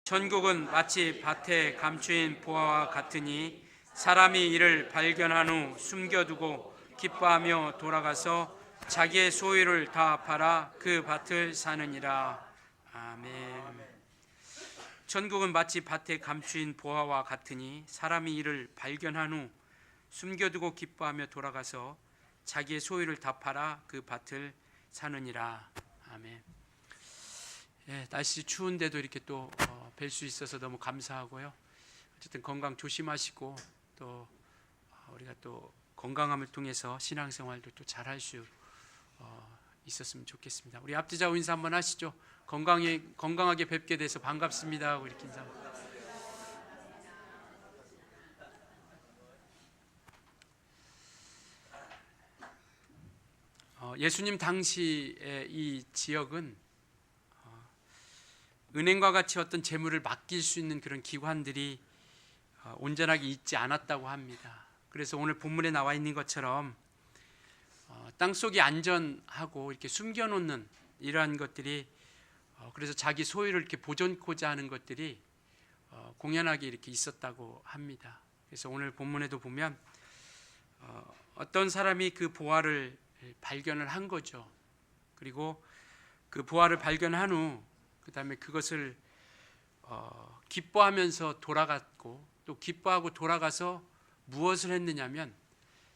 천국은 마치 밭에 감추인 보화와 같으니 사람이 이를 발견한 후 숨겨두고 기뻐하며 돌아가서 자기의 소유를 다 팔아 그 밭을 사느니라. 아멘. 천국은 마치 밭에 감추인 보화와 같으니 사람이 이를 발견한 후 숨겨두고 기뻐하며 돌아가서 자기의 소유를 다 팔아 그 밭을 사느니라. 아멘. 날씨 추운데도 이렇게 또 뵐 수 있어서 너무 감사하고요. 어쨌든 건강 조심하시고 또 우리가 또 건강함을 통해서 신앙생활도 또 잘할 수 있었으면 좋겠습니다. 우리 앞뒤좌우 인사 한번 하시죠. 건강하게 뵙게 돼서 반갑습니다 하고 이렇게 인사. 예수님 당시의 이 지역은 은행과 같이 어떤 재물을 맡길 수 있는 그런 기관들이 온전하게 있지 않았다고 합니다. 그래서 오늘 본문에 나와 있는 것처럼 땅속이 안전하고 이렇게 숨겨놓는 이러한 것들이 그래서 자기 소유를 이렇게 보존코자 하는 것들이 공연하게 이렇게 있었다고 합니다. 그래서 오늘 본문에도 보면 어떤 사람이 그 보화를 발견을 한 거죠. 그리고 그 보화를 발견한 후 그 다음에 그것을 기뻐하면서 돌아갔고 또 기뻐하고 돌아가서 무엇을 했느냐면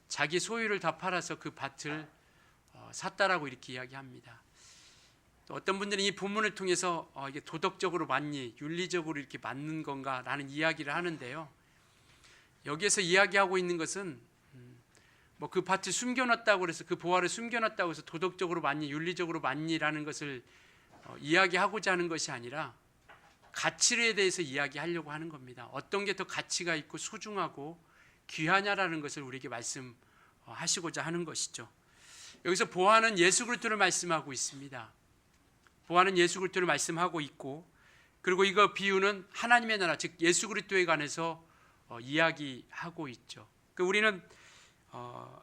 자기 소유를 다 팔아서 그 밭을 샀다라고 이렇게 이야기합니다. 또 어떤 분들은 이 본문을 통해서 이게 도덕적으로 맞니 윤리적으로 이렇게 맞는 건가라는 이야기를 하는데요. 여기에서 이야기하고 있는 것은 뭐 그 밭을 숨겨놨다고 해서 그 보화를 숨겨놨다고 해서 도덕적으로 맞니 윤리적으로 맞니라는 것을 이야기하고자 하는 것이 아니라 가치에 대해서 이야기하려고 하는 겁니다. 어떤 게 더 가치가 있고 소중하고 귀하냐라는 것을 우리에게 말씀하시고자 하는 것이죠. 여기서 보화는 예수 그리스도를 말씀하고 있습니다. 보화는 예수 그리스도를 말씀하고 있고 그리고 이거 비유는 하나님의 나라 즉 예수 그리스도에 관해서 이야기하고 있죠. 우리는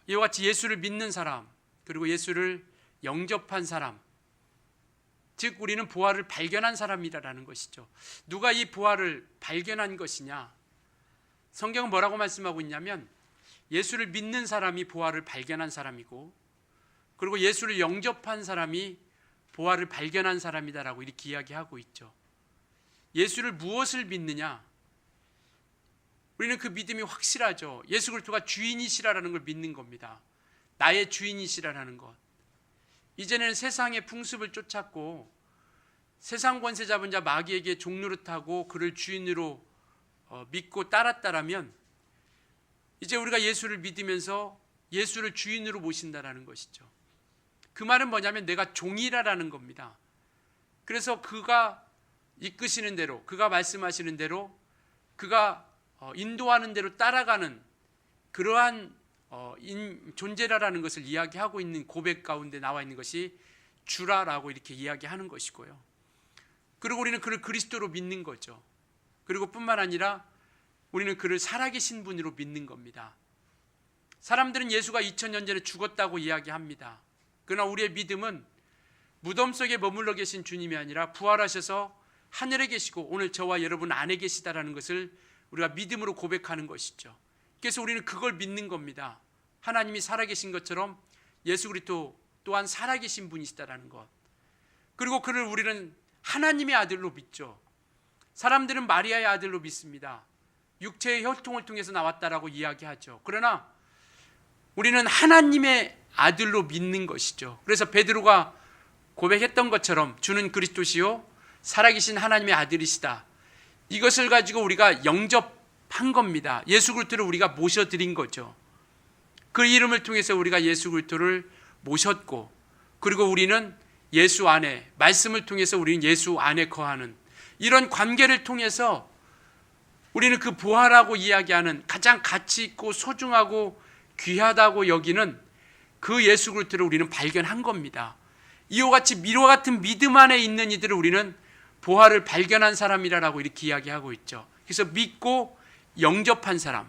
이와 같이 예수를 믿는 사람 그리고 예수를 영접한 사람 즉 우리는 보화를 발견한 사람이라는 것이죠. 누가 이 보화를 발견한 것이냐? 성경은 뭐라고 말씀하고 있냐면 예수를 믿는 사람이 보화를 발견한 사람이고 그리고 예수를 영접한 사람이 보화를 발견한 사람이다라고 이렇게 이야기하고 있죠. 예수를 무엇을 믿느냐? 우리는 그 믿음이 확실하죠. 예수 그리스도가 주인이시라는 걸 믿는 겁니다. 나의 주인이시라는 것. 이제는 세상의 풍습을 쫓았고 세상 권세 잡은 자 마귀에게 종노릇하고 그를 주인으로 믿고 따랐다라면 이제 우리가 예수를 믿으면서 예수를 주인으로 모신다라는 것이죠. 그 말은 뭐냐면 내가 종이라는 겁니다. 그래서 그가 이끄시는 대로 그가 말씀하시는 대로 그가 인도하는 대로 따라가는 그러한 존재라는 것을 이야기하고 있는 고백 가운데 나와 있는 것이 주라라고 이렇게 이야기하는 것이고요. 그리고 우리는 그를 그리스도로 믿는 거죠. 그리고 뿐만 아니라 우리는 그를 살아계신 분으로 믿는 겁니다. 사람들은 예수가 2000년 전에 죽었다고 이야기합니다. 그러나 우리의 믿음은 무덤 속에 머물러 계신 주님이 아니라 부활하셔서 하늘에 계시고 오늘 저와 여러분 안에 계시다라는 것을 우리가 믿음으로 고백하는 것이죠. 그래서 우리는 그걸 믿는 겁니다. 하나님이 살아계신 것처럼 예수 그리스도 또한 살아계신 분이시다라는 것. 그리고 그를 우리는 하나님의 아들로 믿죠. 사람들은 마리아의 아들로 믿습니다. 육체의 혈통을 통해서 나왔다라고 이야기하죠. 그러나 우리는 하나님의 아들로 믿는 것이죠. 그래서 베드로가 고백했던 것처럼 주는 그리스도시요 살아계신 하나님의 아들이시다. 이것을 가지고 우리가 영접한 겁니다. 예수 그리스도를 우리가 모셔드린 거죠. 그 이름을 통해서 우리가 예수 그리스도를 모셨고 그리고 우리는 예수 안에 말씀을 통해서 우리는 예수 안에 거하는 이런 관계를 통해서 우리는 그 보화라고 이야기하는 가장 가치 있고 소중하고 귀하다고 여기는 그 예수 그리스도를 우리는 발견한 겁니다. 이와 같이 미로와 같은 믿음 안에 있는 이들을 우리는 보화를 발견한 사람이라고 이렇게 이야기하고 있죠. 그래서 믿고 영접한 사람.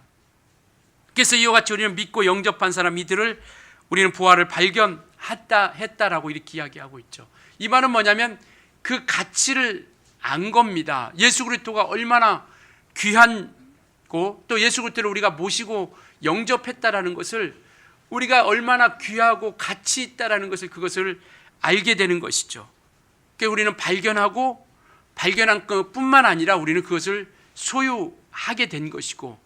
그래서 이와 같이 우리는 믿고 영접한 사람 이들을 우리는 보화를 발견했다라고 이렇게 이야기하고 있죠. 이 말은 뭐냐면 그 가치를 안 겁니다. 예수 그리스도가 얼마나 귀한고 또 예수 그리스도를 우리가 모시고 영접했다라는 것을 우리가 얼마나 귀하고 가치 있다라는 것을 그것을 알게 되는 것이죠. 그러니까 우리는 발견한 것뿐만 아니라 우리는 그것을 소유하게 된 것이고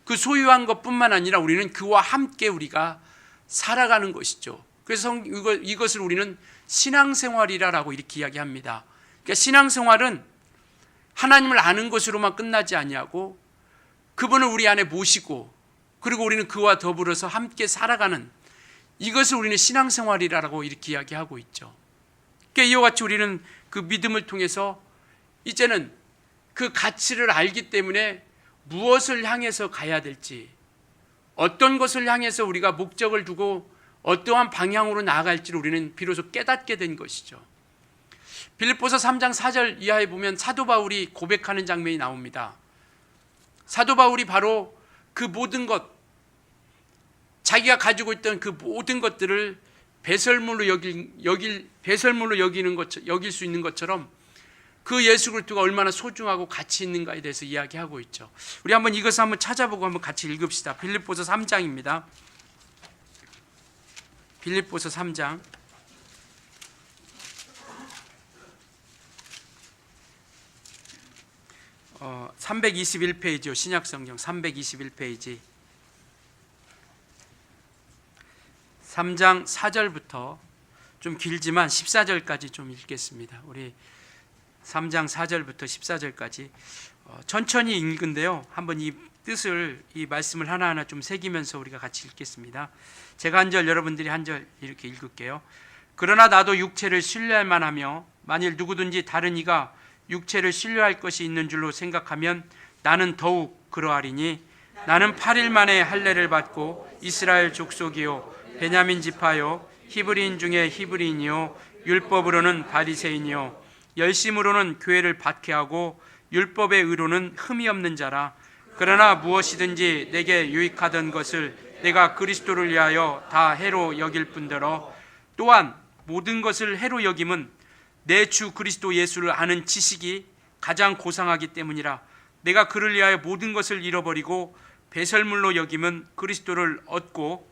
그 소유한 것뿐만 아니라 우리는 그와 함께 우리가 살아가는 것이죠. 그래서 이것을 우리는 신앙생활이라고 이렇게 이야기합니다. 그러니까 신앙생활은 하나님을 아는 것으로만 끝나지 아니하고 그분을 우리 안에 모시고 그리고 우리는 그와 더불어서 함께 살아가는 이것을 우리는 신앙생활이라고 이렇게 이야기하고 있죠. 그러니까 이와 같이 우리는 그 믿음을 통해서 이제는 그 가치를 알기 때문에 무엇을 향해서 가야 될지 어떤 것을 향해서 우리가 목적을 두고 어떠한 방향으로 나아갈지를 우리는 비로소 깨닫게 된 것이죠. 빌립보서 3장 4절 이하에 보면 사도 바울이 고백하는 장면이 나옵니다. 사도 바울이 바로 그 모든 것, 자기가 가지고 있던 그 모든 것들을 배설물로 여길 수 있는 것처럼 그 예수 그리스도가 얼마나 소중하고 가치 있는가에 대해서 이야기하고 있죠. 우리 한번 이것을 한번 찾아보고 한번 같이 읽읍시다. 빌립보서 3장입니다. 빌립보서 3장 321페이지요. 신약성경 321페이지 3장 4절부터 좀 길지만 14절까지 좀 읽겠습니다. 우리 3장 4절부터 14절까지 천천히 읽은데요. 한번 이 뜻을, 이 말씀을 하나하나 좀 새기면서 우리가 같이 읽겠습니다. 제가 한 절, 여러분들이 한 절 이렇게 읽을게요. 그러나 나도 육체를 신뢰할 만하며 만일 누구든지 다른 이가 육체를 신뢰할 것이 있는 줄로 생각하면 나는 더욱 그러하리니 나는 8일 만에 할례를 받고 이스라엘 족속이요 베냐민 지파요 히브리인 중에 히브리인이요 율법으로는 바리새인이요 열심으로는 교회를 박해하고 율법의 의로는 흠이 없는 자라. 그러나 무엇이든지 내게 유익하던 것을 내가 그리스도를 위하여 다 해로 여길 뿐더러 또한 모든 것을 해로 여김은 내 주 그리스도 예수를 아는 지식이 가장 고상하기 때문이라. 내가 그를 위하여 모든 것을 잃어버리고 배설물로 여김은 그리스도를 얻고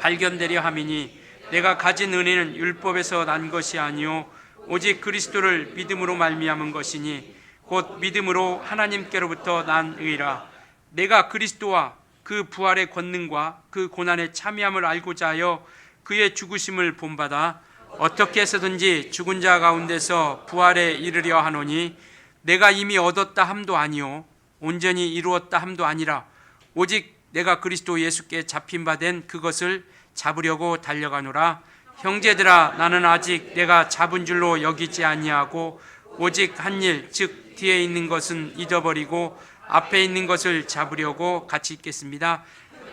발견되려 함이니 내가 가진 은혜는 율법에서 난 것이 아니요 오직 그리스도를 믿음으로 말미암은 것이니 곧 믿음으로 하나님께로부터 난 의라. 내가 그리스도와 그 부활의 권능과 그 고난의 참여함을 알고자 하여 그의 죽으심을 본받아 어떻게 해서든지 죽은 자 가운데서 부활에 이르려 하노니 내가 이미 얻었다 함도 아니요 온전히 이루었다 함도 아니라 오직 내가 그리스도 예수께 잡힌 바 된 그것을 잡으려고 달려가노라. 형제들아 나는 아직 내가 잡은 줄로 여기지 아니하고 오직 한 일 즉 뒤에 있는 것은 잊어버리고 앞에 있는 것을 잡으려고. 같이 읽겠습니다.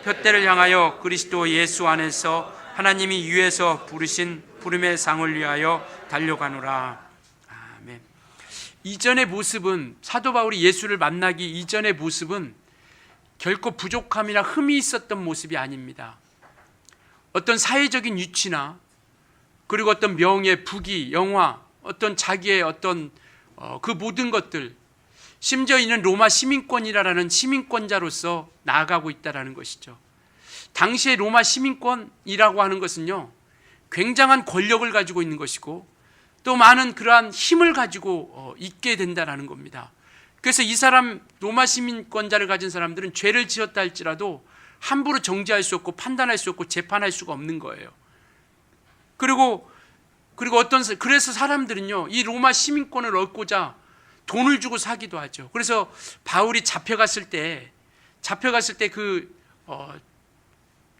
표대를 향하여 그리스도 예수 안에서 하나님이 위에서 부르신 부름의 상을 위하여 달려가노라. 아멘. 이전의 모습은, 사도 바울이 예수를 만나기 이전의 모습은 결코 부족함이나 흠이 있었던 모습이 아닙니다. 어떤 사회적인 위치나 그리고 어떤 명예, 부귀, 영화, 어떤 자기의 어떤 그 모든 것들, 심지어 이는 로마 시민권이라는 시민권자로서 나아가고 있다는 것이죠. 당시의 로마 시민권이라고 하는 것은요, 굉장한 권력을 가지고 있는 것이고 또 많은 그러한 힘을 가지고 있게 된다는 겁니다. 그래서 이 사람, 로마 시민권자를 가진 사람들은 죄를 지었다 할지라도 함부로 정죄할 수 없고 판단할 수 없고 재판할 수가 없는 거예요. 그리고 그래서 사람들은요, 이 로마 시민권을 얻고자 돈을 주고 사기도 하죠. 그래서 바울이 잡혀갔을 때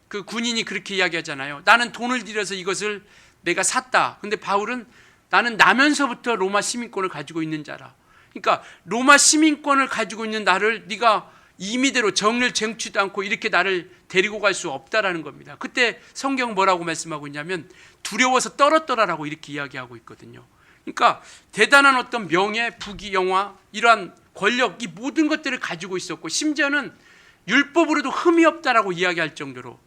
그 군인이 그렇게 이야기하잖아요. 나는 돈을 들여서 이것을 내가 샀다. 근데 바울은 나는 나면서부터 로마 시민권을 가지고 있는 자라. 그러니까 로마 시민권을 가지고 있는 나를 네가 임의대로 정을 쟁취도 않고 이렇게 나를 데리고 갈 수 없다라는 겁니다. 그때 성경 뭐라고 말씀하고 있냐면 두려워서 떨었더라라고 이렇게 이야기하고 있거든요. 그러니까 대단한 어떤 명예, 부귀, 영화, 이러한 권력, 이 모든 것들을 가지고 있었고 심지어는 율법으로도 흠이 없다라고 이야기할 정도로,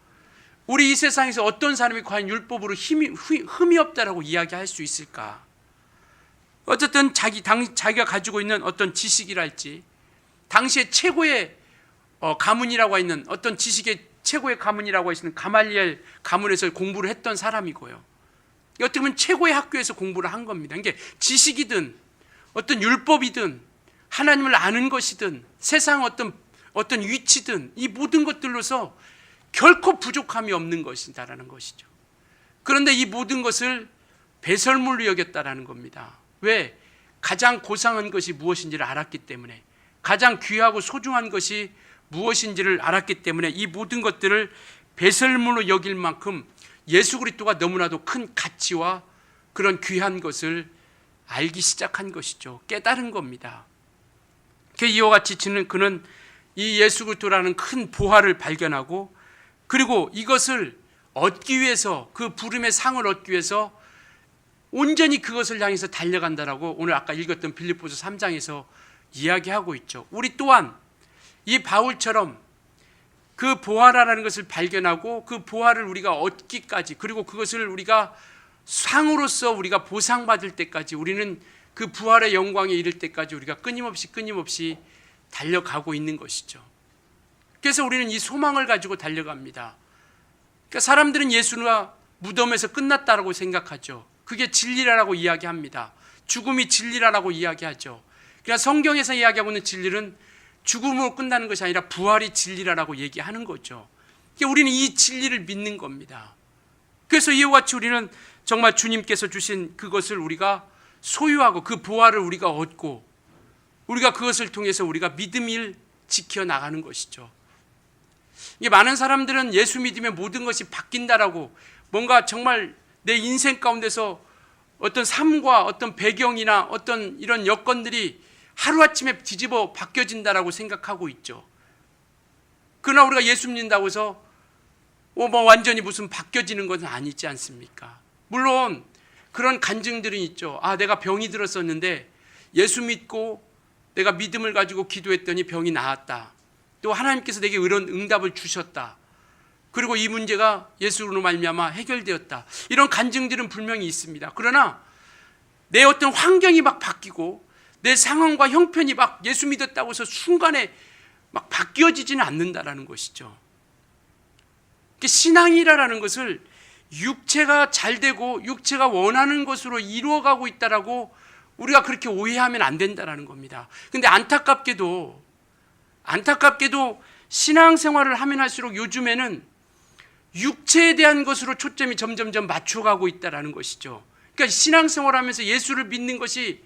우리 이 세상에서 어떤 사람이 과연 율법으로 흠이 없다라고 이야기할 수 있을까? 어쨌든 자기가 가지고 있는 어떤 지식이랄지 당시의 최고의 가문이라고 있는 어떤 지식의 최고의 가문이라고 하시는 가말리엘 가문에서 공부를 했던 사람이고요. 어떻게 보면 최고의 학교에서 공부를 한 겁니다. 이게 지식이든 어떤 율법이든 하나님을 아는 것이든 세상 어떤 위치든 이 모든 것들로서 결코 부족함이 없는 것이다라는 것이죠. 그런데 이 모든 것을 배설물로 여겼다라는 겁니다. 왜? 가장 고상한 것이 무엇인지를 알았기 때문에, 가장 귀하고 소중한 것이 무엇인지를 알았기 때문에 이 모든 것들을 배설물로 여길 만큼 예수 그리스도가 너무나도 큰 가치와 그런 귀한 것을 알기 시작한 것이죠. 깨달은 겁니다. 이와 같이 그는 이 예수 그리스도라는 큰 보화를 발견하고, 그리고 이것을 얻기 위해서, 그 부름의 상을 얻기 위해서 온전히 그것을 향해서 달려간다라고 오늘 아까 읽었던 빌립보서 3장에서 이야기하고 있죠. 우리 또한 이 바울처럼 그 보화라는 것을 발견하고 그 보화를 우리가 얻기까지, 그리고 그것을 우리가 상으로서 우리가 보상받을 때까지, 우리는 그 부활의 영광에 이를 때까지 우리가 끊임없이 달려가고 있는 것이죠. 그래서 우리는 이 소망을 가지고 달려갑니다. 그러니까 사람들은 예수가 무덤에서 끝났다라고 생각하죠. 그게 진리라고 이야기합니다. 죽음이 진리라고 이야기하죠. 그러나 성경에서 이야기하고 있는 진리는 죽음으로 끝나는 것이 아니라 부활이 진리라고 얘기하는 거죠. 그러니까 우리는 이 진리를 믿는 겁니다. 그래서 이와 같이 우리는 정말 주님께서 주신 그것을 우리가 소유하고 그 부활을 우리가 얻고, 우리가 그것을 통해서 우리가 믿음을 지켜나가는 것이죠. 이게 많은 사람들은 예수 믿으면 모든 것이 바뀐다라고, 뭔가 정말 내 인생 가운데서 어떤 삶과 어떤 배경이나 어떤 이런 여건들이 하루아침에 뒤집어 바뀌어진다라고 생각하고 있죠. 그러나 우리가 예수 믿는다고 해서 완전히 무슨 바뀌어지는 것은 아니지 않습니까? 물론 그런 간증들이 있죠. 내가 병이 들었었는데 예수 믿고 내가 믿음을 가지고 기도했더니 병이 나았다. 또 하나님께서 내게 이런 응답을 주셨다. 그리고 이 문제가 예수로 말미암아 해결되었다. 이런 간증들은 분명히 있습니다. 그러나 내 어떤 환경이 막 바뀌고 내 상황과 형편이 막 예수 믿었다고 해서 순간에 막 바뀌어지지는 않는다라는 것이죠. 신앙이라는 것을 육체가 잘 되고 육체가 원하는 것으로 이루어가고 있다라고 우리가 그렇게 오해하면 안 된다라는 겁니다. 근데 안타깝게도 신앙생활을 하면 할수록 요즘에는 육체에 대한 것으로 초점이 점점점 맞춰가고 있다라는 것이죠. 그러니까 신앙생활하면서 예수를 믿는 것이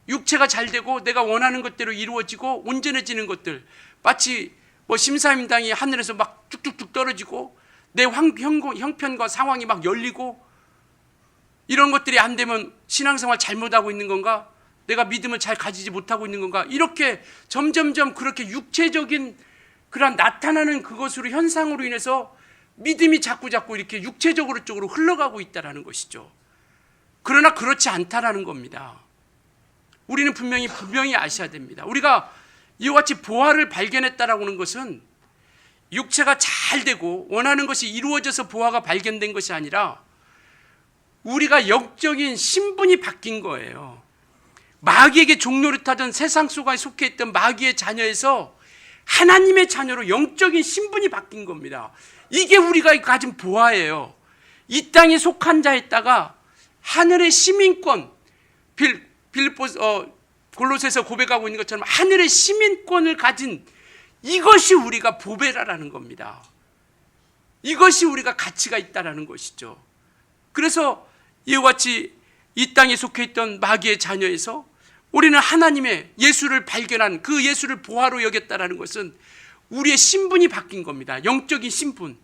육체가 잘 되고 내가 원하는 것대로 이루어지고 온전해지는 것들, 마치 심사임당이 하늘에서 막 쭉쭉쭉 떨어지고 내 형편과 상황이 막 열리고, 이런 것들이 안 되면 신앙생활 잘못하고 있는 건가? 내가 믿음을 잘 가지지 못하고 있는 건가? 이렇게 점점점 그렇게 육체적인 그런 나타나는 그것으로, 현상으로 인해서 믿음이 자꾸 이렇게 육체적으로 쪽으로 흘러가고 있다는 것이죠. 그러나 그렇지 않다라는 겁니다. 우리는 분명히 아셔야 됩니다. 우리가 이와 같이 보화를 발견했다라고 하는 것은 육체가 잘 되고 원하는 것이 이루어져서 보화가 발견된 것이 아니라 우리가 영적인 신분이 바뀐 거예요. 마귀에게 종노릇하던 세상 속에 속해 있던 마귀의 자녀에서 하나님의 자녀로 영적인 신분이 바뀐 겁니다. 이게 우리가 가진 보화예요. 이 땅에 속한 자에다가 하늘의 시민권, 골로새서 고백하고 있는 것처럼 하늘의 시민권을 가진, 이것이 우리가 보배라는 겁니다. 이것이 우리가 가치가 있다라는 것이죠. 그래서 이와 같이 이 땅에 속해 있던 마귀의 자녀에서 우리는 하나님의 예수를 발견한, 그 예수를 보화로 여겼다라는 것은 우리의 신분이 바뀐 겁니다. 영적인 신분.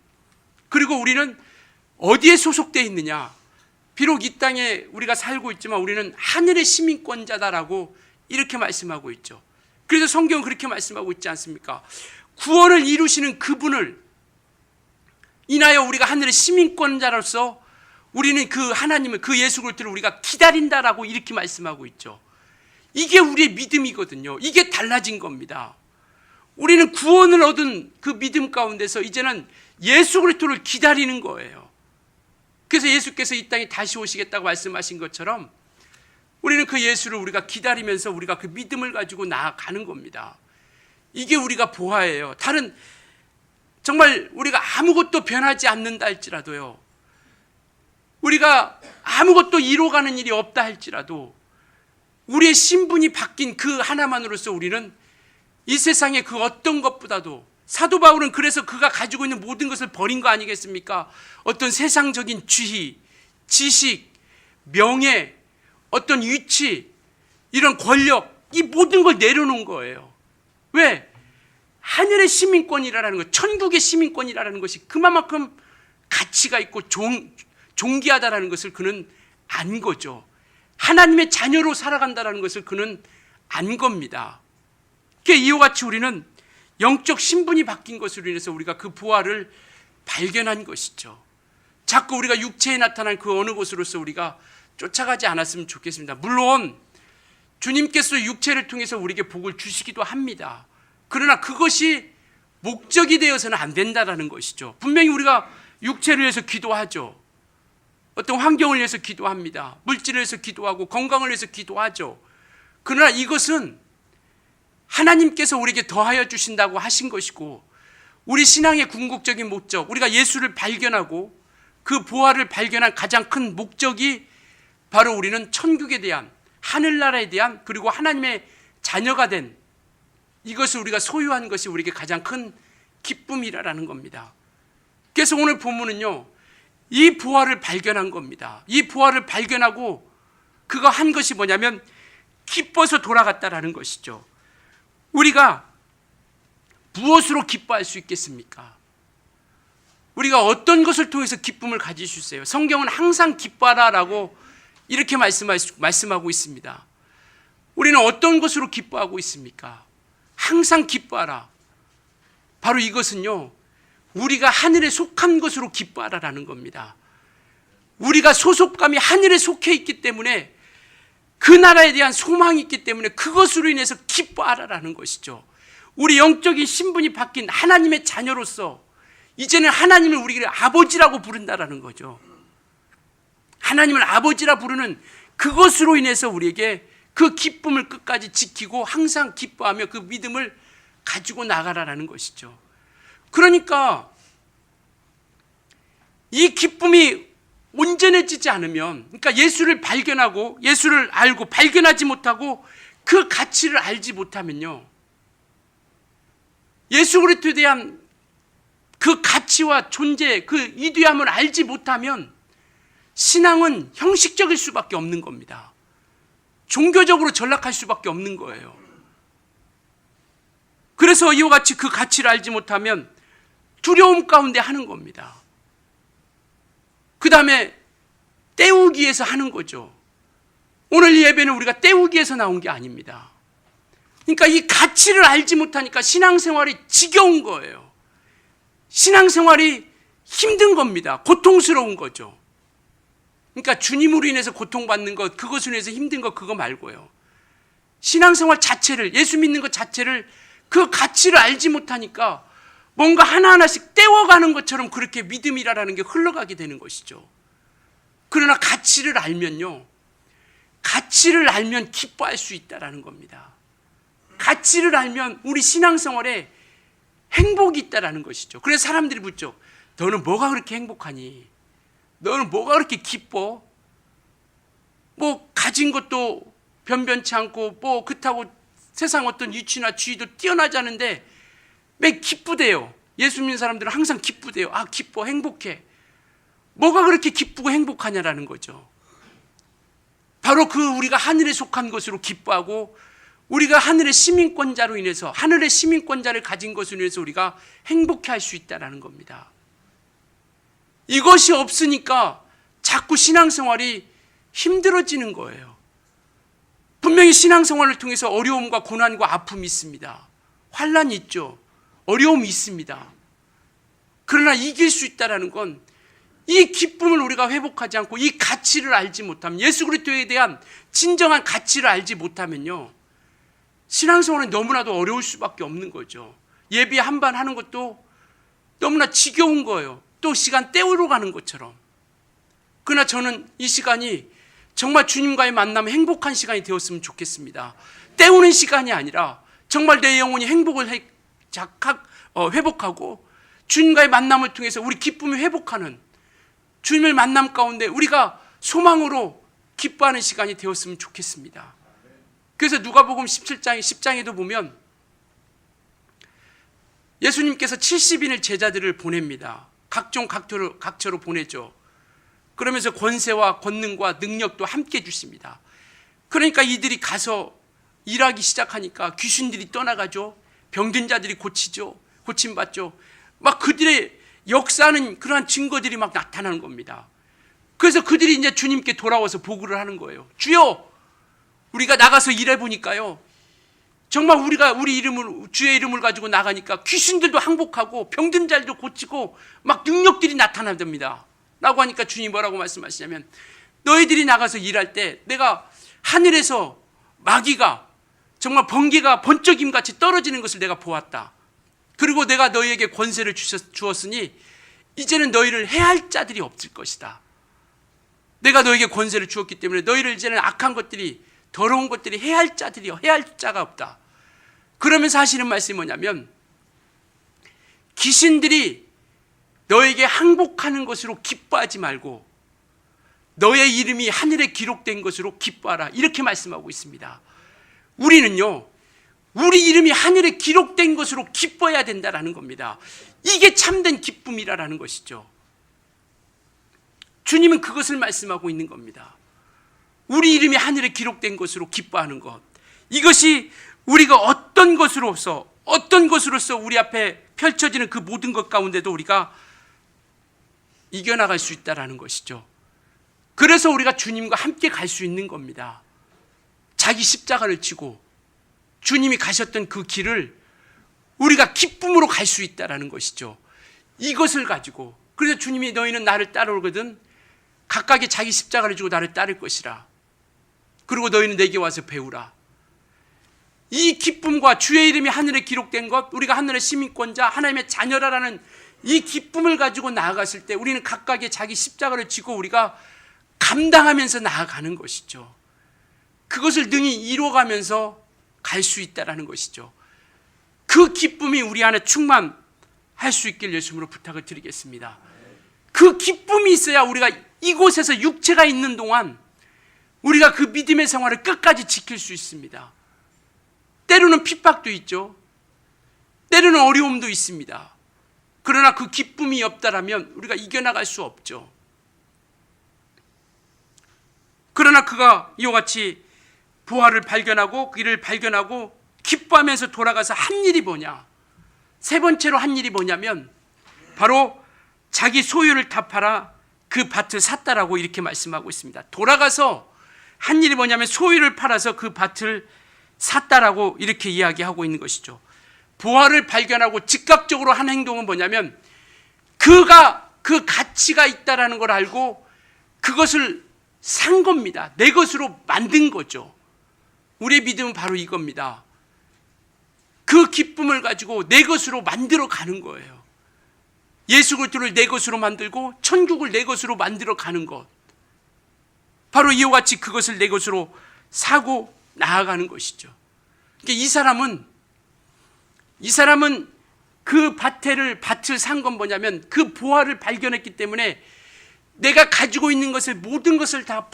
그리고 우리는 어디에 소속되어 있느냐? 비록 이 땅에 우리가 살고 있지만 우리는 하늘의 시민권자다라고 이렇게 말씀하고 있죠. 그래서 성경은 그렇게 말씀하고 있지 않습니까? 구원을 이루시는 그분을 인하여 우리가 하늘의 시민권자로서 우리는 그 하나님을, 그 예수 그리스도를 우리가 기다린다라고 이렇게 말씀하고 있죠. 이게 우리의 믿음이거든요. 이게 달라진 겁니다. 우리는 구원을 얻은 그 믿음 가운데서 이제는 예수 그리스도를 기다리는 거예요. 그래서 예수께서 이 땅에 다시 오시겠다고 말씀하신 것처럼 우리는 그 예수를 우리가 기다리면서 우리가 그 믿음을 가지고 나아가는 겁니다. 이게 우리가 보아예요. 다른 정말 우리가 아무것도 변하지 않는다 할지라도요, 우리가 아무것도 이뤄가는 일이 없다 할지라도 우리의 신분이 바뀐 그 하나만으로서 우리는 이 세상의 그 어떤 것보다도, 사도 바울은 그래서 그가 가지고 있는 모든 것을 버린 거 아니겠습니까? 어떤 세상적인 지위, 지식, 명예, 어떤 위치, 이런 권력, 이 모든 걸 내려놓은 거예요. 왜? 하늘의 시민권이라는 것, 천국의 시민권이라는 것이 그만큼 가치가 있고 존귀하다라는 것을 그는 안 거죠. 하나님의 자녀로 살아간다는 것을 그는 안 겁니다. 그러니까 이와 같이 우리는 영적 신분이 바뀐 것으로 인해서 우리가 그 부활을 발견한 것이죠. 자꾸 우리가 육체에 나타난 그 어느 곳으로서 우리가 쫓아가지 않았으면 좋겠습니다. 물론 주님께서 육체를 통해서 우리에게 복을 주시기도 합니다. 그러나 그것이 목적이 되어서는 안 된다는 것이죠. 분명히 우리가 육체를 위해서 기도하죠. 어떤 환경을 위해서 기도합니다. 물질을 위해서 기도하고 건강을 위해서 기도하죠. 그러나 이것은 하나님께서 우리에게 더하여 주신다고 하신 것이고, 우리 신앙의 궁극적인 목적, 우리가 예수를 발견하고 그 부활을 발견한 가장 큰 목적이 바로 우리는 천국에 대한, 하늘나라에 대한, 그리고 하나님의 자녀가 된 이것을 우리가 소유한 것이 우리에게 가장 큰 기쁨이라는 겁니다. 그래서 오늘 본문은요, 이 부활을 발견한 겁니다. 이 부활을 발견하고 그가 한 것이 뭐냐면 기뻐서 돌아갔다라는 것이죠. 우리가 무엇으로 기뻐할 수 있겠습니까? 우리가 어떤 것을 통해서 기쁨을 가질 수 있어요? 성경은 항상 기뻐하라라고 이렇게 말씀하고 있습니다. 우리는 어떤 것으로 기뻐하고 있습니까? 항상 기뻐하라. 바로 이것은요, 우리가 하늘에 속한 것으로 기뻐하라라는 겁니다. 우리가 소속감이 하늘에 속해 있기 때문에, 그 나라에 대한 소망이 있기 때문에 그것으로 인해서 기뻐하라라는 것이죠. 우리 영적인 신분이 바뀐 하나님의 자녀로서 이제는 하나님을 우리를 아버지라고 부른다라는 거죠. 하나님을 아버지라 부르는 그것으로 인해서 우리에게 그 기쁨을 끝까지 지키고 항상 기뻐하며 그 믿음을 가지고 나가라라는 것이죠. 그러니까 이 기쁨이 온전해지지 않으면, 그러니까 예수를 발견하고 예수를 알고 발견하지 못하고 그 가치를 알지 못하면요, 예수 그리스도에 대한 그 가치와 존재, 그 위대함을 알지 못하면 신앙은 형식적일 수밖에 없는 겁니다. 종교적으로 전락할 수밖에 없는 거예요. 그래서 이와 같이 그 가치를 알지 못하면 두려움 가운데 하는 겁니다. 그 다음에 때우기 위해서 하는 거죠. 오늘 이 예배는 우리가 때우기 위해서 나온 게 아닙니다. 그러니까 이 가치를 알지 못하니까 신앙생활이 지겨운 거예요. 신앙생활이 힘든 겁니다. 고통스러운 거죠. 그러니까 주님으로 인해서 고통받는 것, 그것으로 인해서 힘든 것, 그거 말고요. 신앙생활 자체를, 예수 믿는 것 자체를, 그 가치를 알지 못하니까 뭔가 하나하나씩 떼워가는 것처럼 그렇게 믿음이라는 게 흘러가게 되는 것이죠. 그러나 가치를 알면요, 가치를 알면 기뻐할 수 있다는 겁니다. 가치를 알면 우리 신앙생활에 행복이 있다는 것이죠. 그래서 사람들이 묻죠. 너는 뭐가 그렇게 행복하니? 너는 뭐가 그렇게 기뻐? 뭐 가진 것도 변변치 않고 뭐 그렇다고 세상 어떤 위치나 지위도 뛰어나지 않은데 왜 기쁘대요? 예수 믿는 사람들은 항상 기쁘대요. 아, 기뻐, 행복해. 뭐가 그렇게 기쁘고 행복하냐라는 거죠. 바로 그 우리가 하늘에 속한 것으로 기뻐하고 우리가 하늘의 시민권자로 인해서, 하늘의 시민권자를 가진 것으로 인해서 우리가 행복해 할 수 있다는 겁니다. 이것이 없으니까 자꾸 신앙생활이 힘들어지는 거예요. 분명히 신앙생활을 통해서 어려움과 고난과 아픔이 있습니다. 환난이 있죠. 어려움이 있습니다. 그러나 이길 수 있다는 건 이 기쁨을 우리가 회복하지 않고 이 가치를 알지 못하면, 예수 그리스도에 대한 진정한 가치를 알지 못하면요, 신앙생활은 너무나도 어려울 수밖에 없는 거죠. 예배 한 번 하는 것도 너무나 지겨운 거예요. 또 시간 때우러 가는 것처럼. 그러나 저는 이 시간이 정말 주님과의 만남 행복한 시간이 되었으면 좋겠습니다. 때우는 시간이 아니라 정말 내 영혼이 행복을 회복하고 주님과의 만남을 통해서 우리 기쁨을 회복하는 주님의 만남 가운데 우리가 소망으로 기뻐하는 시간이 되었으면 좋겠습니다. 그래서 누가복음 10장에도 보면 예수님께서 70인의 제자들을 보냅니다. 각종 각처로 보내죠. 그러면서 권세와 권능과 능력도 함께 주십니다. 그러니까 이들이 가서 일하기 시작하니까 귀신들이 떠나가죠. 병든 자들이 고침받죠. 막 그들의 역사하는 그러한 증거들이 막 나타나는 겁니다. 그래서 그들이 이제 주님께 돌아와서 보고를 하는 거예요. 주여, 우리가 나가서 일해 보니까요, 정말 우리가 주의 이름을 가지고 나가니까 귀신들도 항복하고 병든 자들도 고치고 막 능력들이 나타납니다. 라고 하니까 주님이 뭐라고 말씀하시냐면, 너희들이 나가서 일할 때 내가 하늘에서 마귀가 정말 번개가 번쩍임같이 떨어지는 것을 내가 보았다. 그리고 내가 너희에게 권세를 주었으니 이제는 너희를 해할 자들이 없을 것이다. 내가 너희에게 권세를 주었기 때문에 너희를 이제는 악한 것들이, 더러운 것들이 해할 자가 없다. 그러면서 하시는 말씀이 뭐냐면, 귀신들이 너에게 항복하는 것으로 기뻐하지 말고 너의 이름이 하늘에 기록된 것으로 기뻐하라. 이렇게 말씀하고 있습니다. 우리는요, 우리 이름이 하늘에 기록된 것으로 기뻐해야 된다라는 겁니다. 이게 참된 기쁨이라는 것이죠. 주님은 그것을 말씀하고 있는 겁니다. 우리 이름이 하늘에 기록된 것으로 기뻐하는 것, 이것이 우리가 어떤 것으로서 우리 앞에 펼쳐지는 그 모든 것 가운데도 우리가 이겨나갈 수 있다는 것이죠. 그래서 우리가 주님과 함께 갈 수 있는 겁니다. 자기 십자가를 지고 주님이 가셨던 그 길을 우리가 기쁨으로 갈 수 있다는 것이죠. 이것을 가지고, 그래서 주님이 너희는 나를 따르거든 각각의 자기 십자가를 지고 나를 따를 것이라. 그리고 너희는 내게 와서 배우라. 이 기쁨과 주의 이름이 하늘에 기록된 것, 우리가 하늘의 시민권자, 하나님의 자녀라는 이 기쁨을 가지고 나아갔을 때 우리는 각각의 자기 십자가를 지고 우리가 감당하면서 나아가는 것이죠. 그것을 능히 이루어가면서 갈 수 있다는 것이죠. 그 기쁨이 우리 안에 충만할 수 있길 예수님으로 부탁을 드리겠습니다. 그 기쁨이 있어야 우리가 이곳에서 육체가 있는 동안 우리가 그 믿음의 생활을 끝까지 지킬 수 있습니다. 때로는 핍박도 있죠. 때로는 어려움도 있습니다. 그러나 그 기쁨이 없다라면 우리가 이겨나갈 수 없죠. 그러나 그가 이와 같이 부활을 발견하고 그 일을 발견하고 기뻐하면서 돌아가서 한 일이 뭐냐? 세 번째로 한 일이 뭐냐면 바로 자기 소유를 다 팔아 그 밭을 샀다라고 이렇게 말씀하고 있습니다. 돌아가서 한 일이 뭐냐면 소유를 팔아서 그 밭을 샀다라고 이렇게 이야기하고 있는 것이죠. 부활을 발견하고 즉각적으로 한 행동은 뭐냐면 그가 그 가치가 있다라는 걸 알고 그것을 산 겁니다. 내 것으로 만든 거죠. 우리의 믿음은 바로 이겁니다. 그 기쁨을 가지고 내 것으로 만들어 가는 거예요. 예수 그리스도를 내 것으로 만들고 천국을 내 것으로 만들어 가는 것, 바로 이와 같이 그것을 내 것으로 사고 나아가는 것이죠. 그러니까 이 사람은 그 밭을 산 건 뭐냐면 그 부활을 발견했기 때문에 내가 가지고 있는 것을 모든 것을 다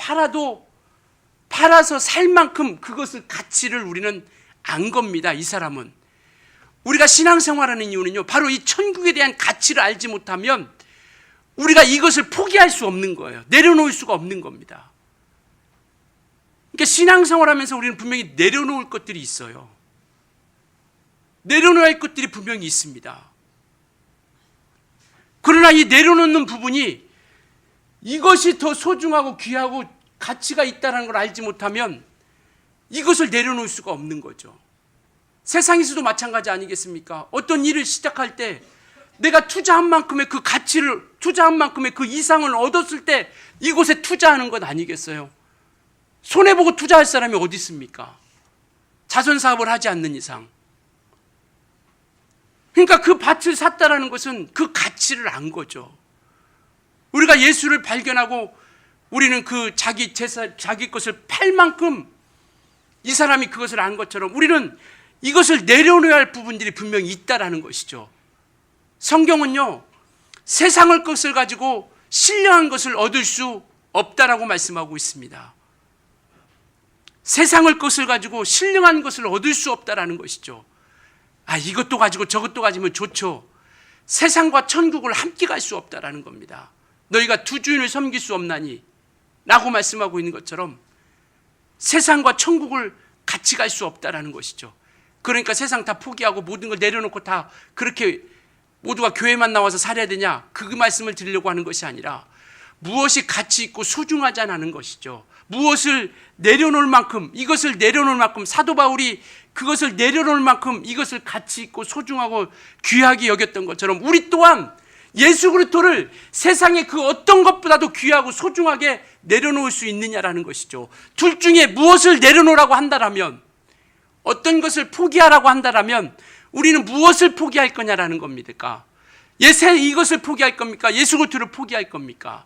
팔아서 살 만큼 그것을 가치를 우리는 안 겁니다. 이 사람은. 우리가 신앙생활하는 이유는요, 바로 이 천국에 대한 가치를 알지 못하면 우리가 이것을 포기할 수 없는 거예요. 내려놓을 수가 없는 겁니다. 그러니까 신앙생활하면서 우리는 분명히 내려놓을 것들이 있어요. 내려놓아야 할 것들이 분명히 있습니다. 그러나 이 내려놓는 부분이 이것이 더 소중하고 귀하고 가치가 있다는 걸 알지 못하면 이것을 내려놓을 수가 없는 거죠. 세상에서도 마찬가지 아니겠습니까? 어떤 일을 시작할 때 내가 투자한 만큼의 그 가치를, 투자한 만큼의 그 이상을 얻었을 때 이곳에 투자하는 것 아니겠어요? 손해보고 투자할 사람이 어디 있습니까? 자선사업을 하지 않는 이상. 그러니까 그 밭을 샀다라는 것은 그 가치를 안 거죠. 우리가 예수를 발견하고 우리는 그 자기 것을 팔 만큼 이 사람이 그것을 안 것처럼 우리는 이것을 내려놓아야 할 부분들이 분명히 있다라는 것이죠. 성경은요, 세상의 것을 가지고 신령한 것을 얻을 수 없다라고 말씀하고 있습니다. 세상의 것을 가지고 신령한 것을 얻을 수 없다라는 것이죠. 이것도 가지고 저것도 가지면 좋죠. 세상과 천국을 함께 갈 수 없다라는 겁니다. 너희가 두 주인을 섬길 수 없나니 라고 말씀하고 있는 것처럼 세상과 천국을 같이 갈 수 없다라는 것이죠. 그러니까 세상 다 포기하고 모든 걸 내려놓고 다 그렇게 모두가 교회만 나와서 살아야 되냐, 그 말씀을 드리려고 하는 것이 아니라 무엇이 가치 있고 소중하자는 것이죠. 무엇을 내려놓을 만큼, 이것을 내려놓을 만큼, 사도 바울이 그것을 내려놓을 만큼 이것을 가치 있고 소중하고 귀하게 여겼던 것처럼 우리 또한 예수 그리스도를 세상의 그 어떤 것보다도 귀하고 소중하게 내려놓을 수 있느냐라는 것이죠. 둘 중에 무엇을 내려놓으라고 한다라면, 어떤 것을 포기하라고 한다라면 우리는 무엇을 포기할 거냐라는 겁니까? 이것을 포기할 겁니까? 예수 그리스도를 포기할 겁니까?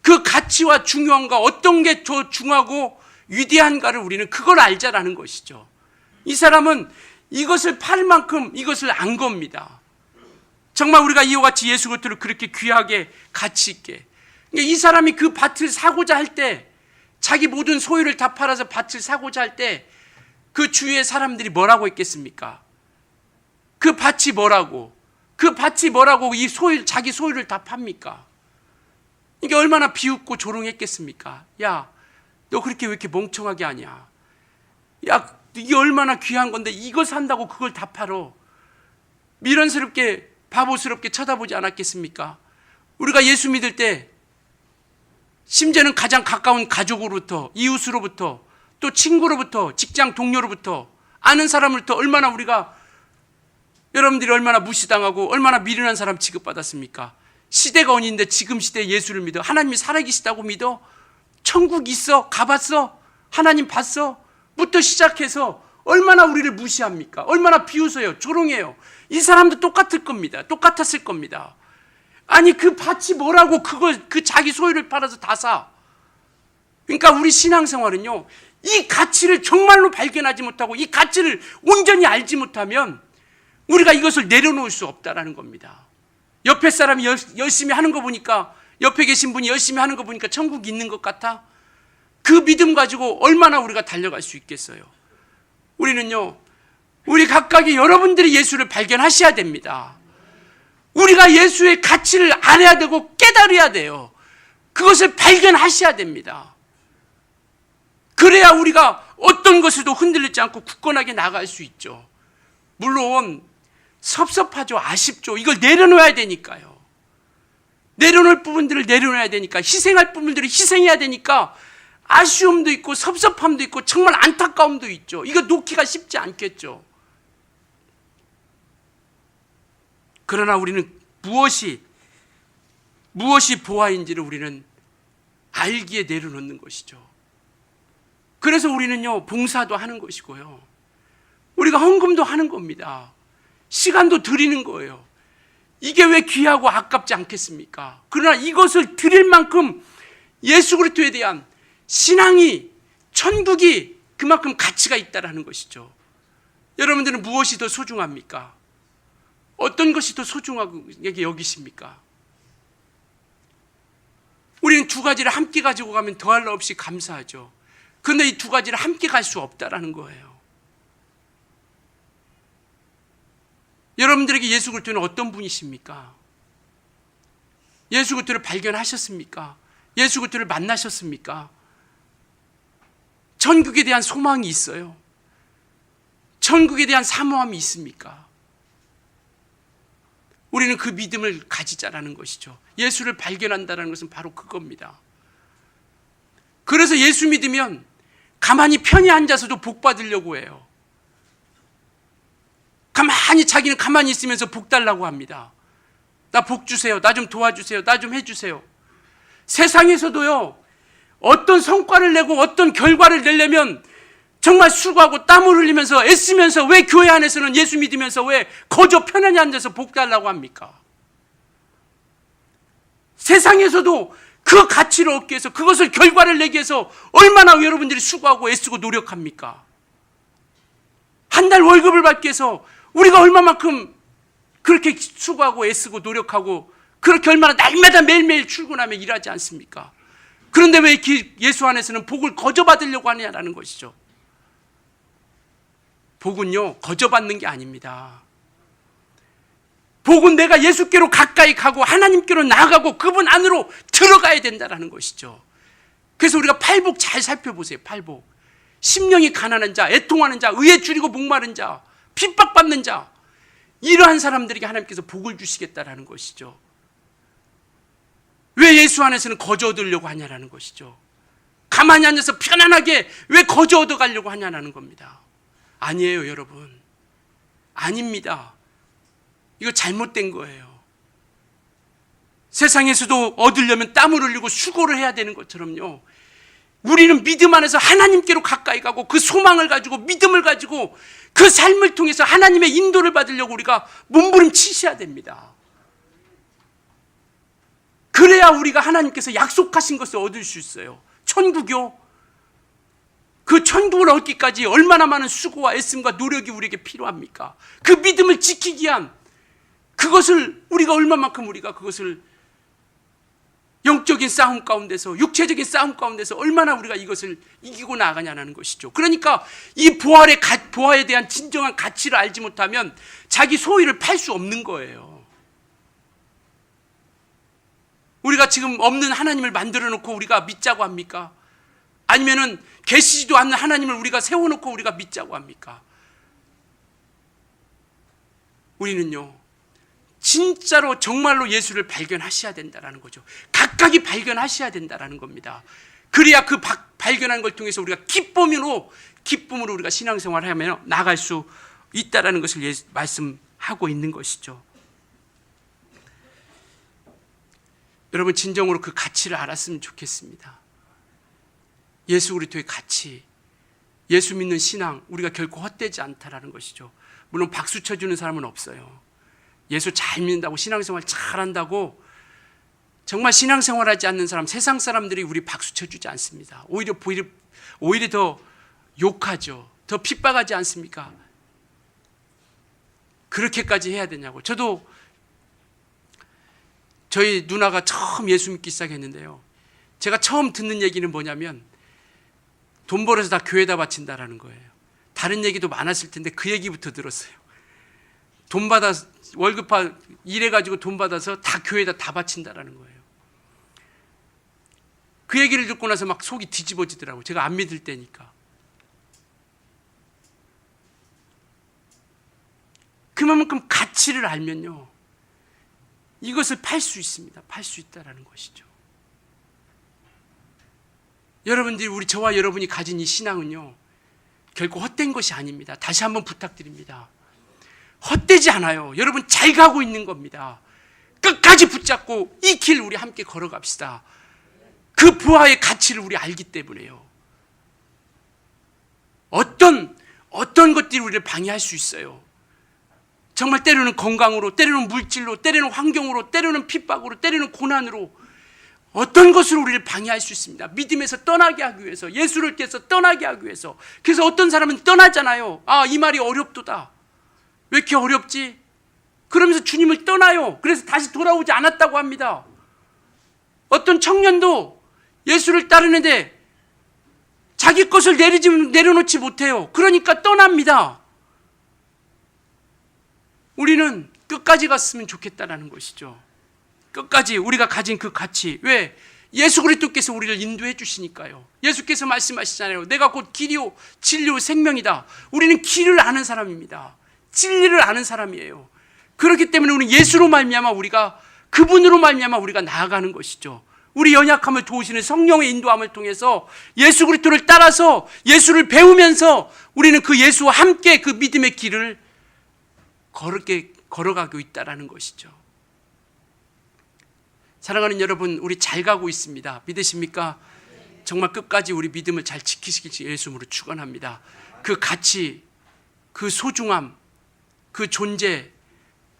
그 가치와 중요한가, 어떤 게 더 중하고 위대한가를 우리는 그걸 알자라는 것이죠. 이 사람은 이것을 팔 만큼 이것을 안 겁니다. 정말 우리가 이와 같이 예수 그리스도를 그렇게 귀하게 가치 있게, 이 사람이 그 밭을 사고자 할 때, 자기 모든 소유를 다 팔아서 밭을 사고자 할 때 그 주위의 사람들이 뭐라고 했겠습니까? 그 밭이 뭐라고 이 자기 소유를 다 팝니까? 이게 얼마나 비웃고 조롱했겠습니까? 야, 너 그렇게 왜 이렇게 멍청하게 하냐? 야, 이게 얼마나 귀한 건데 이걸 산다고 그걸 다 팔어? 미련스럽게 바보스럽게 쳐다보지 않았겠습니까? 우리가 예수 믿을 때 심지어는 가장 가까운 가족으로부터, 이웃으로부터, 또 친구로부터, 직장 동료로부터, 아는 사람으로부터 얼마나 우리가, 여러분들이 얼마나 무시당하고 얼마나 미련한 사람 취급받았습니까? 시대가 언인데 지금 시대에 예수를 믿어? 하나님이 살아계시다고 믿어? 천국 있어? 가봤어? 하나님 봤어? 부터 시작해서 얼마나 우리를 무시합니까? 얼마나 비웃어요, 조롱해요. 이 사람도 똑같을 겁니다. 똑같았을 겁니다. 아니, 그 밭이 뭐라고 그 자기 소유를 팔아서 다 사? 그러니까 우리 신앙생활은요, 이 가치를 정말로 발견하지 못하고 이 가치를 온전히 알지 못하면 우리가 이것을 내려놓을 수 없다라는 겁니다. 옆에 사람이 열심히 하는 거 보니까, 옆에 계신 분이 열심히 하는 거 보니까 천국이 있는 것 같아? 그 믿음 가지고 얼마나 우리가 달려갈 수 있겠어요? 우리는요, 우리 각각이, 여러분들이 예수를 발견하셔야 됩니다. 우리가 예수의 가치를 알아야 되고 깨달아야 돼요. 그것을 발견하셔야 됩니다. 그래야 우리가 어떤 것에도 흔들리지 않고 굳건하게 나갈 수 있죠. 물론 섭섭하죠, 아쉽죠. 이걸 내려놓아야 되니까요. 내려놓을 부분들을 내려놔야 되니까, 희생할 부분들을 희생해야 되니까 아쉬움도 있고 섭섭함도 있고 정말 안타까움도 있죠. 이거 놓기가 쉽지 않겠죠. 그러나 우리는 무엇이 보화인지를 우리는 알기에 내려놓는 것이죠. 그래서 우리는요, 봉사도 하는 것이고요, 우리가 헌금도 하는 겁니다. 시간도 드리는 거예요. 이게 왜 귀하고 아깝지 않겠습니까? 그러나 이것을 드릴 만큼 예수 그리스도에 대한 신앙이, 천국이 그만큼 가치가 있다라는 것이죠. 여러분들은 무엇이 더 소중합니까? 어떤 것이 더 소중하게 여기십니까? 우리는 두 가지를 함께 가지고 가면 더할 나 없이 감사하죠. 그런데 이 두 가지를 함께 갈 수 없다라는 거예요. 여러분들에게 예수 그리스도는 어떤 분이십니까? 예수 그리스도를 발견하셨습니까? 예수 그리스도를 만나셨습니까? 천국에 대한 소망이 있어요? 천국에 대한 사모함이 있습니까? 우리는 그 믿음을 가지자라는 것이죠. 예수를 발견한다는 것은 바로 그겁니다. 그래서 예수 믿으면 가만히 편히 앉아서도 복 받으려고 해요. 자기는 가만히 있으면서 복 달라고 합니다. 나 복 주세요. 나 좀 도와주세요. 나 좀 해주세요. 세상에서도요, 어떤 성과를 내고 어떤 결과를 내려면 정말 수고하고 땀을 흘리면서 애쓰면서, 왜 교회 안에서는 예수 믿으면서 왜 거저 편안히 앉아서 복 달라고 합니까? 세상에서도 그 가치를 얻기 위해서, 그것을 결과를 내기 위해서 얼마나 여러분들이 수고하고 애쓰고 노력합니까? 한 달 월급을 받기 위해서 우리가 얼마만큼 그렇게 수고하고 애쓰고 노력하고 그렇게 얼마나 날마다 매일매일 출근하며 일하지 않습니까? 그런데 왜 예수 안에서는 복을 거저받으려고 하냐라는 것이죠. 복은요, 거저받는 게 아닙니다. 복은 내가 예수께로 가까이 가고 하나님께로 나아가고 그분 안으로 들어가야 된다는 것이죠. 그래서 우리가 팔복 잘 살펴보세요. 팔복. 심령이 가난한 자, 애통하는 자, 의에 줄이고 목마른 자, 핍박받는 자, 이러한 사람들에게 하나님께서 복을 주시겠다라는 것이죠. 왜 예수 안에서는 거저 얻으려고 하냐라는 것이죠. 가만히 앉아서 편안하게 왜 거저 얻어가려고 하냐라는 겁니다. 아니에요, 여러분. 아닙니다. 이거 잘못된 거예요. 세상에서도 얻으려면 땀을 흘리고 수고를 해야 되는 것처럼요, 우리는 믿음 안에서 하나님께로 가까이 가고 그 소망을 가지고 믿음을 가지고 그 삶을 통해서 하나님의 인도를 받으려고 우리가 몸부림치셔야 됩니다. 그래야 우리가 하나님께서 약속하신 것을 얻을 수 있어요. 천국이요. 그 천국을 얻기까지 얼마나 많은 수고와 애씀과 노력이 우리에게 필요합니까? 그 믿음을 지키기 위한 그것을 우리가 얼마만큼 우리가 그것을 영적인 싸움 가운데서, 육체적인 싸움 가운데서 얼마나 우리가 이것을 이기고 나가냐는 것이죠. 그러니까 이 부활에 대한 진정한 가치를 알지 못하면 자기 소유를 팔 수 없는 거예요. 우리가 지금 없는 하나님을 만들어 놓고 우리가 믿자고 합니까? 아니면은 계시지도 않는 하나님을 우리가 세워놓고 우리가 믿자고 합니까? 우리는요, 진짜로 정말로 예수를 발견하셔야 된다는 거죠. 각각이 발견하셔야 된다는 겁니다. 그래야 그 발견한 걸 통해서 우리가 기쁨으로 우리가 신앙생활을 하며 나갈 수 있다는 것을 말씀하고 있는 것이죠. 여러분, 진정으로 그 가치를 알았으면 좋겠습니다. 예수 그리스도의 가치, 예수 믿는 신앙, 우리가 결코 헛되지 않다라는 것이죠. 물론 박수 쳐주는 사람은 없어요. 예수 잘 믿는다고, 신앙생활 잘한다고 정말 신앙생활하지 않는 사람, 세상 사람들이 우리 박수 쳐주지 않습니다. 오히려 더 욕하죠. 더 핍박하지 않습니까? 그렇게까지 해야 되냐고. 저도 저희 누나가 처음 예수 믿기 시작했는데요, 제가 처음 듣는 얘기는 뭐냐면 돈 벌어서 다 교회에다 바친다라는 거예요. 다른 얘기도 많았을 텐데 그 얘기부터 들었어요. 돈 받아 월급 일해가지고 돈 받아서 다 교회에다 다 바친다라는 거예요. 그 얘기를 듣고 나서 막 속이 뒤집어지더라고요. 제가 안 믿을 때니까. 그만큼 가치를 알면요, 이것을 팔 수 있습니다. 팔 수 있다라는 것이죠. 여러분들이, 저와 여러분이 가진 이 신앙은요, 결코 헛된 것이 아닙니다. 다시 한번 부탁드립니다. 헛되지 않아요. 여러분, 잘 가고 있는 겁니다. 끝까지 붙잡고 이 길 우리 함께 걸어갑시다. 그 부활의 가치를 우리 알기 때문에요. 어떤 것들이 우리를 방해할 수 있어요. 정말 때로는 건강으로, 때로는 물질로, 때로는 환경으로, 때로는 핍박으로, 때로는 고난으로 어떤 것으로 우리를 방해할 수 있습니다. 믿음에서 떠나게 하기 위해서, 예수를 떼서 떠나게 하기 위해서. 그래서 어떤 사람은 떠나잖아요. 아, 이 말이 어렵도다. 왜 이렇게 어렵지? 그러면서 주님을 떠나요. 그래서 다시 돌아오지 않았다고 합니다. 어떤 청년도 예수를 따르는데 자기 것을 내려놓지 못해요. 그러니까 떠납니다. 우리는 끝까지 갔으면 좋겠다는 것이죠. 끝까지 우리가 가진 그 가치. 왜? 예수 그리스도께서 우리를 인도해 주시니까요. 예수께서 말씀하시잖아요. 내가 곧 길이요 진리요 생명이다. 우리는 길을 아는 사람입니다. 진리를 아는 사람이에요. 그렇기 때문에 우리는 예수로 말미암아 우리가, 그분으로 말미암아 우리가 나아가는 것이죠. 우리 연약함을 도우시는 성령의 인도함을 통해서 예수 그리스도를 따라서 예수를 배우면서 우리는 그 예수와 함께 그 믿음의 길을 걸어가고 있다는 것이죠. 사랑하는 여러분, 우리 잘 가고 있습니다. 믿으십니까? 정말 끝까지 우리 믿음을 잘 지키시길 예수님으로 축원합니다. 그 가치, 그 소중함, 그 존재,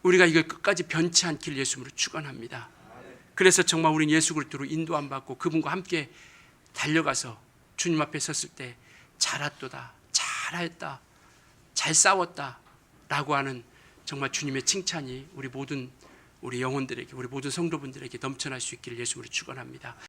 우리가 이걸 끝까지 변치 않길 예수님으로 축원합니다. 그래서 정말 우리는 예수 그리스도로 인도함 받고 그분과 함께 달려가서 주님 앞에 섰을 때 잘했도다, 잘하였다, 잘 싸웠다 라고 하는 정말 주님의 칭찬이 우리 모든 우리 영혼들에게, 우리 모든 성도분들에게 넘쳐날 수 있기를 예수님으로 축원합니다.